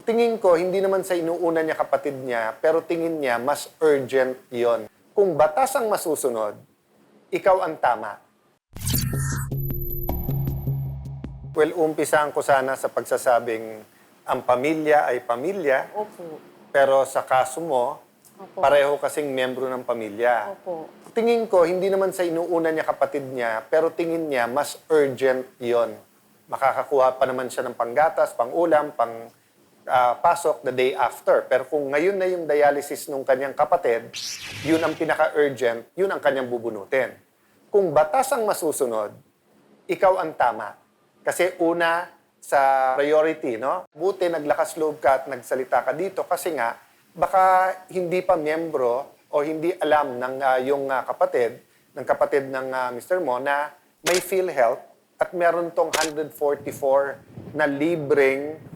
Tingin ko, hindi naman sa inuuna niya kapatid niya, pero tingin niya mas urgent yon. Kung batas ang masusunod, ikaw ang tama. Well, umpisahan ko sana sa pagsasabing ang pamilya ay pamilya, Opo. pero sa kaso mo, Opo. pareho kasing miyembro ng pamilya. Opo. Tingin ko, hindi naman sa inuuna niya kapatid niya, pero tingin niya mas urgent yon. Makakakuha pa naman siya ng panggatas, pang-ulam, pasok the day after. Pero kung ngayon na yung dialysis ng kanyang kapatid, yun ang pinaka-urgent, yun ang kanyang bubunutin. Kung batas ang masusunod, ikaw ang tama. Kasi una, sa priority, no? Buti naglakas loob ka at nagsalita ka dito kasi nga, baka hindi pa miyembro o hindi alam ng yung kapatid ng Mr. Mo na may PhilHealth at meron tong 144 na libreng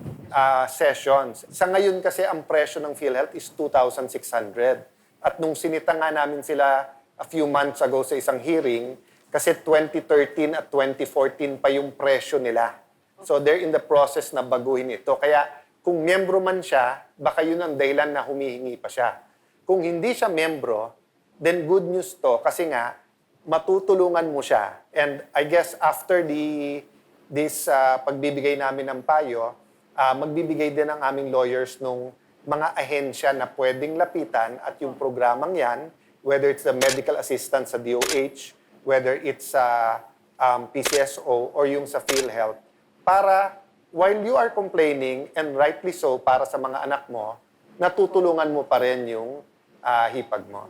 sessions. Sa ngayon kasi ang presyo ng PhilHealth is 2,600. At nung sinita nga namin sila a few months ago sa isang hearing, kasi 2013 at 2014 pa yung presyo nila. So they're in the process na baguhin ito. Kaya kung miyembro man siya, baka yun ang dahilan na humihingi pa siya. Kung hindi siya miyembro, then good news to kasi nga matutulungan mo siya. And I guess after this pagbibigay namin ng payo, magbibigay din ang aming lawyers nung mga ahensya na pwedeng lapitan at yung programang yan, whether it's the medical assistance sa DOH, whether it's sa PCSO or yung sa PhilHealth, para while you are complaining, and rightly so para sa mga anak mo, natutulungan mo pa rin yung hipag mo.